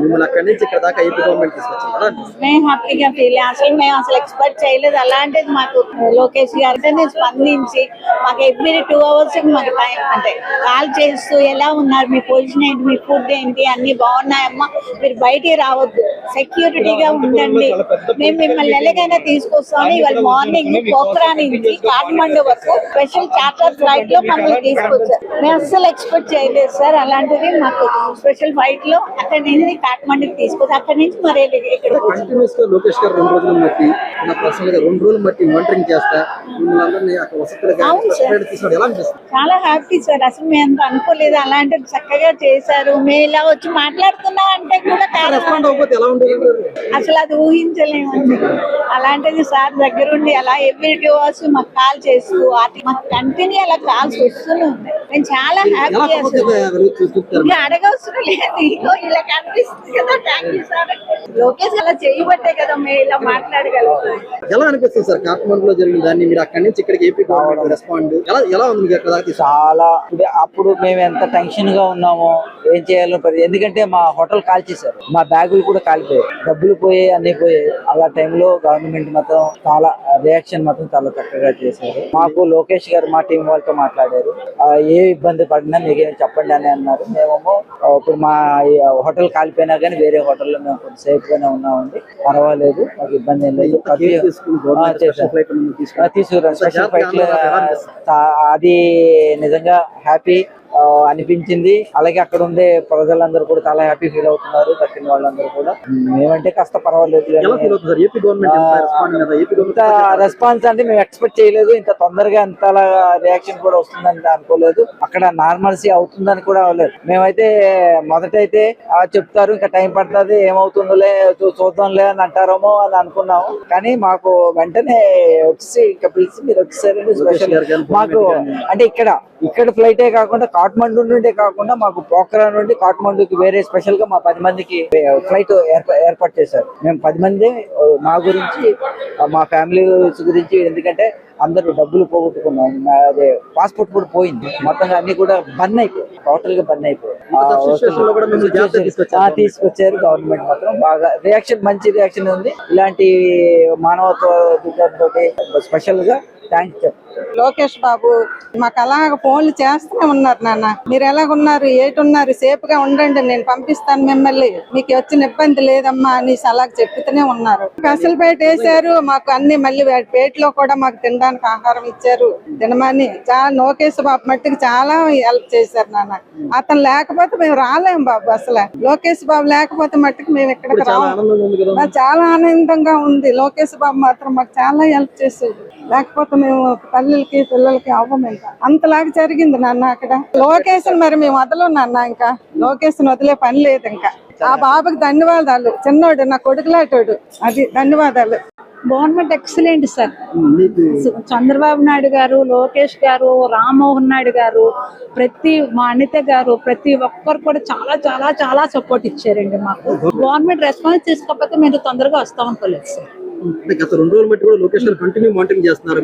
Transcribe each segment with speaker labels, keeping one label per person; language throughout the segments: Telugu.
Speaker 1: మిమ్మల్ని అక్కడి నుంచి ఇక్కడ దాకా ఏపీ గవర్నమెంట్ తీసుకొచ్చింది.
Speaker 2: మేము హ్యాపీగా ఫీల్ మేము అసలు ఎక్స్పెక్ట్ చేయలేదు. అలాంటిది మాకు లోకేష్ గారితో స్పందించి మాకు ఎవ్రీ 2 hours మాకు టైం అంటే కాల్ చేస్తూ ఎలా ఉన్నారు, మీ పొజిషన్ ఏంటి, మీ ఫుడ్ ఏంటి, అన్ని బాగున్నాయమ్మా, మీరు బయటికి రావద్దు, సెక్యూరిటీగా ఉండండి, మేము మిమ్మల్ని ఎలాగైనా తీసుకొస్తాము. ఇవాళ మార్నింగ్ పోఖ్రా నుంచి కాఠ్మండూ వరకు స్పెషల్ చార్టర్ ఫ్లైట్ లో మమ్మల్ని తీసుకొచ్చారు. మేము అస్సలు ఎక్స్పెక్ట్ చేయలేదు సార్. అలాంటిది మాకు స్పెషల్ ఫ్లైట్ లో అక్కడి నుంచి కాఠ్మండూకి తీసుకొచ్చి అక్కడి నుంచి మరి ఇక్కడ
Speaker 1: లోకేష్ గారు 2 రోజులు బట్టి నా పర్సనల్ గా 2 రోజులు బట్టి మానిటరింగ్ చేస్తా
Speaker 2: చాలా హ్యాపీ సార్. అసలు మేము అనుకోలేదు అలాంటిది చక్కగా చేశారు. మేము ఇలా వచ్చి మాట్లాడుతున్నా అంటే కూడా అసలు అది ఊహించలేమండి. అలాంటిది సార్ దగ్గరుండి అలా ఎవ్రీ 2 hours మాకు కాల్ చేస్తూ మాకు కంటిన్యూ అలా కాల్స్ వస్తూనే ఉన్నాయి. నేను చాలా హ్యాపీ. అసలు అడగవసరం లేదు, ఇగో ఇలా కనిపిస్తుంది కదా. Thank you sir. లోకేష్ అలా చేయబట్టే కదా మేము ఇలా మాట్లాడగలుగుతాం.
Speaker 1: ఎలా అనిపిస్తుంది సార్ కాఠ్మండూలో జరిగిన దాన్ని మీరు అక్కడి నుంచి ఇక్కడికి ఏపీ గవర్నమెంట్ రెస్పాండ్ ఎలా ఉంది మీకు? అక్కడ
Speaker 3: చాలా అప్పుడు మేము ఎంత టెన్షన్ గా ఉన్నామో ఏం చేయాలో, ఎందుకంటే మా హోటల్ కాల్ చేశారు, మా బ్యాగులు కూడా కాలిపోయాయి, డబ్బులు పోయాయి, అన్ని పోయాయి. అలా టైంలో గవర్నమెంట్ మాత్రం చాలా రియాక్షన్ మాత్రం చాలా చక్కగా చేశారు. మాకు లోకేష్ గారు మా టీం వాళ్ళతో మాట్లాడారు, ఏ ఇబ్బంది పడినా మీకేం చెప్పండి అని అన్నారు. మేమేమో ఇప్పుడు మా హోటల్ కాలిపోయినా కానీ వేరే హోటల్లో మేము కొంచెం సేఫ్ గానే ఉన్నామండి, పర్వాలేదు, మాకు ఇబ్బంది ఏం లేదు. తీసుకురాను స్పెషల్ ఫ్లైట్ లో అది నిజంగా హ్యాపీ అనిపించింది. అలాగే అక్కడ ఉండే ప్రజలందరూ కూడా చాలా హ్యాపీ ఫీల్ అవుతున్నారు, దక్కిన వాళ్ళందరూ కూడా. మేమంటే కాస్త పర్వాలేదు. ఇంత రెస్పాన్స్ అంటే మేము ఎక్స్పెక్ట్ చేయలేదు, ఇంత తొందరగా ఇంత రియాక్షన్ కూడా వస్తుందని అనుకోలేదు. అక్కడ నార్మల్సీ అవుతుందని కూడా అవ్వలేదు. మేమైతే మొదటైతే చెప్తారు ఇంకా టైం పడుతుంది, ఏమవుతుందిలే చూద్దాంలే అని అంటారేమో అని అనుకున్నాము. కానీ మాకు వెంటనే వచ్చి ఇంకా పిలిచి మీరు వచ్చేసారండి. స్పెషల్ మాకు అంటే ఇక్కడ ఫ్లైటే కాకుండా కాఠ్మండూ నుండే కాకుండా మాకు పోఖ్రా నుండి కాఠ్మండూకి వేరే స్పెషల్ గా మా 10 మందికి ఫ్లైట్ ఏర్పాటు చేశారు. మేము 10 మంది మా గురించి, మా ఫ్యామిలీ గురించి, ఎందుకంటే అందరూ డబ్బులు పోగొట్టుకున్నాం, అదే పాస్పోర్ట్ కూడా పోయింది, మొత్తంగా అన్ని కూడా బన్ అయిపోయి టోటల్ గా బన్ అయిపోయి తీసుకొచ్చారు. గవర్నమెంట్ మాత్రం బాగా రియాక్షన్, మంచి రియాక్షన్ ఉంది. ఇలాంటి మానవత్వ స్పెషల్ గా థ్యాంక్స్ చెప్తాను.
Speaker 4: లోకేష్ బాబు మాకు అలాగ ఫోన్లు చేస్తూనే ఉన్నారు. నాన్న మీరు ఎలాగున్నారు, ఏటున్నారు, సేఫ్ గా ఉండండి, నేను పంపిస్తాను మిమ్మల్ని, మీకు వచ్చిన ఇబ్బంది లేదమ్మా అని అలాగ చెప్తూనే ఉన్నారు. స్పెషల్ పేట వేసారు మాకు అన్ని, మళ్ళీ పేటలో కూడా మాకు తినడానికి ఆహారం ఇచ్చారు, తినమని. లోకేష్ బాబు మట్టుకు చాలా హెల్ప్ చేశారు నాన్న. అతను లేకపోతే మేము రాలేము బాబు. అసలు లోకేష్ బాబు లేకపోతే మట్టుకు మేము ఇక్కడికి రాము. చాలా ఆనందంగా ఉంది. లోకేష్ బాబు మాత్రం మాకు చాలా హెల్ప్ చేసేది, లేకపోతే మేము తల్లికి పిల్లలకి అవ్వము. ఇంకా అంతలాగా జరిగింది నాన్న అక్కడ. లోకేష్ మరి మేము వదలం నాన్న, ఇంకా లోకేష్ వదిలే పని లేదు. ఇంకా ఆ బాబుకి ధన్యవాదాలు. చిన్నోడు నా కొడుకులాటోడు, అది ధన్యవాదాలు.
Speaker 2: Government excellent sir. Chandrababu Naidu గారు, లోకేష్ గారు, రామ్మోహన్ నాయుడు గారు, మా అనిత గారు, ప్రతి ఒక్కరు కూడా చాలా చాలా చాలా సపోర్ట్ ఇచ్చారండి మాకు. గవర్నమెంట్ రెస్పాన్స్ తీసుకోకపోతే మేము తొందరగా వస్తాం అనుకోలేదు సార్.
Speaker 1: గత 2 రోజులు బట్టి కూడా లోకేష్ గారు కంటిన్యూ మానిటరింగ్ చేస్తున్నారు,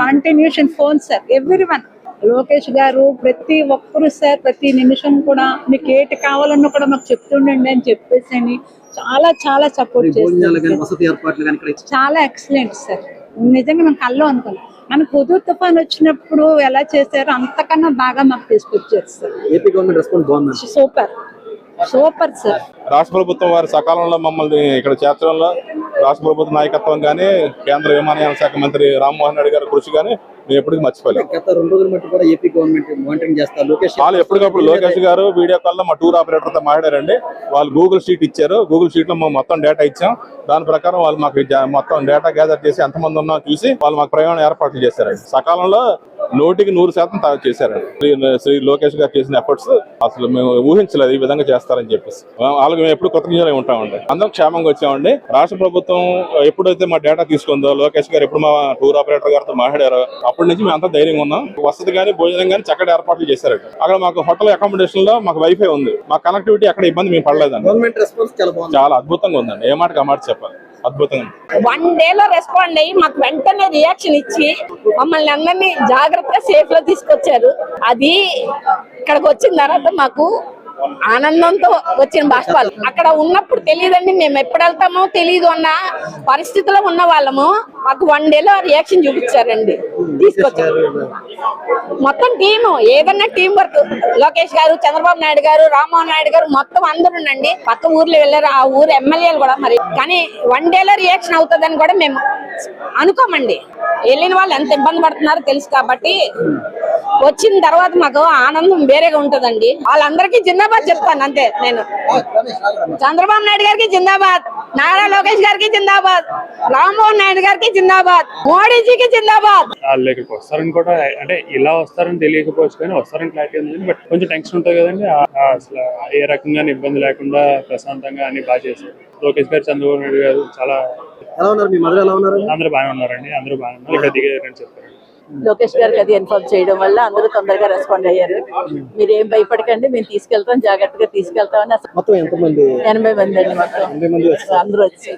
Speaker 2: continuation phone sir. Everyone Lokesh గారు ప్రతి ఒక్కరు సార్, ప్రతి నిమిషం కూడా మీకు ఏటి కావాలన్నా కూడా మాకు చెప్తుండండి అని చెప్పేసి అని చాలా చాలా సపోర్ట్ చేస్తారు. చాలా ఎక్సలెంట్ సార్. నిజంగా మేము కల్లో అనుకోలేదు. మనకు హుదూద్ తుఫాన్ వచ్చినప్పుడు ఎలా చేశారో అంతకన్నా బాగా మాకు తీసుకొచ్చారు సార్.
Speaker 1: ఏపీ గవర్నమెంట్ రెస్పాన్స్ బాగుంది,
Speaker 2: సూపర్ సార్.
Speaker 5: రాష్ట్ర ప్రభుత్వం వారి సకాలంలో మమ్మల్ని ఇక్కడ చేర్చడంలో రాష్ట్ర ప్రభుత్వ నాయకత్వం కానీ, కేంద్ర విమానయాన శాఖ మంత్రి రామ్మోహన్ రెడ్డి గారి కృషి కానీ మేము ఎప్పటికీ మర్చిపోలేదు.
Speaker 1: గత 2 రోజుల మట్టి కూడా ఏపీ గవర్నమెంట్ మానిటరింగ్ చేస్తారు.
Speaker 5: వాళ్ళు ఎప్పటికప్పుడు లోకేష్ గారు వీడియో కాల్ లో మా టూర్ ఆపరేటర్ తో మాట్లాడారండి. వాళ్ళు గూగుల్ షీట్ ఇచ్చారు, గూగుల్ షీట్ లో మొత్తం డేటా ఇచ్చాం. దాని ప్రకారం వాళ్ళు మాకు మొత్తం డేటా గ్యాదర్ చేసి ఎంతమంది ఉన్నా చూసి వాళ్ళు మాకు ప్రయాణం ఏర్పాట్లు చేశారండి. సకాలంలో 100% చేశారండి. శ్రీ లోకేష్ గారు చేసిన ఎఫర్ట్స్ అసలు మేము ఊహించలేదు ఈ విధంగా చేస్తారని చెప్పేసి. వాళ్ళకి మేము ఎప్పుడు కృతజ్ఞతలు ఉంటామండి. అందరం క్షేమంగా వచ్చామండి. రాష్ట్ర ప్రభుత్వం ఎప్పుడైతే మా డేటా తీసుకుందో, లోకేష్ గారు ఎప్పుడు మా టూర్ ఆపరేటర్ గారితో మాట్లాడారో అప్పటి నుంచి మేము అంతా ధైర్యంగా ఉన్నాం. వసతి కానీ భోజనం కానీ చక్కటి ఏర్పాట్లు చేశారండి. అక్కడ మాకు హోటల్ అకామిడేషన్ లో మాకు వైఫై ఉంది, మా కనెక్టివిటీ అక్కడ ఇబ్బంది మేము పడలేదండి. చాలా అద్భుతంగా ఉందండి, ఏ మాటకి ఆ మాట చెప్పాలి, అద్భుతంగా.
Speaker 6: 1 day లో రెస్పాండ్ అయ్యి మాకు వెంటనే రియాక్షన్ ఇచ్చి మమ్మల్ని అందరినీ జాగ్రత్తగా సేఫ్ లో తీసుకొచ్చారు. అది ఇక్కడికి వచ్చిన తర్వాత మాకు ఆనందంతో వచ్చిన బాష్పాలు. అక్కడ ఉన్నప్పుడు తెలియదండి, మేము ఎప్పుడు వెళ్తామో తెలియదు అన్న పరిస్థితిలో ఉన్న వాళ్ళము. మాకు 1 డేలో రియాక్షన్ చూపించారండి, తీసుకొచ్చారు. మొత్తం టీము, ఏదన్నా టీం వర్క్. లోకేష్ గారు, చంద్రబాబు నాయుడు గారు, రామ్మోహన్ నాయుడు గారు మొత్తం అందరూనండి. పక్క ఊర్లో వెళ్ళారు, ఆ ఊరు ఎమ్మెల్యేలు కూడా. మరి కానీ 1 డేలో రియాక్షన్ అవుతుందని కూడా మేము అనుకోమండి. వెళ్ళిన వాళ్ళు ఎంత ఇబ్బంది పడుతున్నారో తెలుసు కాబట్టి వచ్చిన తర్వాత మాకు ఆనందం వేరేగా ఉంటదండి. వాళ్ళందరికీ జిందాబాద్ చెప్తాను అంతే. నేను చంద్రబాబు నాయుడు గారికి జిందాబాద్, నారా లోకేష్ గారికి జిందాబాద్, రామ్మోహన్ నాయుడు గారికి జిందాబాద్, మోడీజీకి జిందాబాద్.
Speaker 7: లేకపోతే వస్తారని కూడా, అంటే ఇలా వస్తారని తెలియకపోవచ్చు కానీ వస్తారని క్లారిటీ ఉంది. బట్ కొంచెం టెన్షన్ ఉంటుంది కదండి. అసలు ఏ రకంగా ఇబ్బంది లేకుండా ప్రశాంతంగా అన్ని బాగా చేశారు. లోకేష్ గారు, చంద్రబాబు నాయుడు గారు చాలా
Speaker 1: ఎలా ఉన్నారు? మీ మదర్ ఎలా ఉన్నారు?
Speaker 7: అందరూ బాగానే ఉన్నారండి. అందరూ బాగానే ఉన్నారు. ఇక్కడ దిగారని చెప్పారు.
Speaker 8: లోకేష్ గారికి అది ఇన్ఫార్మ్ చేయడం వల్ల అందరూ తొందరగా రెస్పాండ్ అయ్యారు. మీరు ఏం భయపడకండి, మేము తీసుకెళ్తాం, జాగ్రత్తగా తీసుకెళ్తామని.
Speaker 1: మొత్తం ఎంతమంది?
Speaker 8: 80 మంది అండి మొత్తం.
Speaker 1: మంది
Speaker 8: అందరూ వచ్చి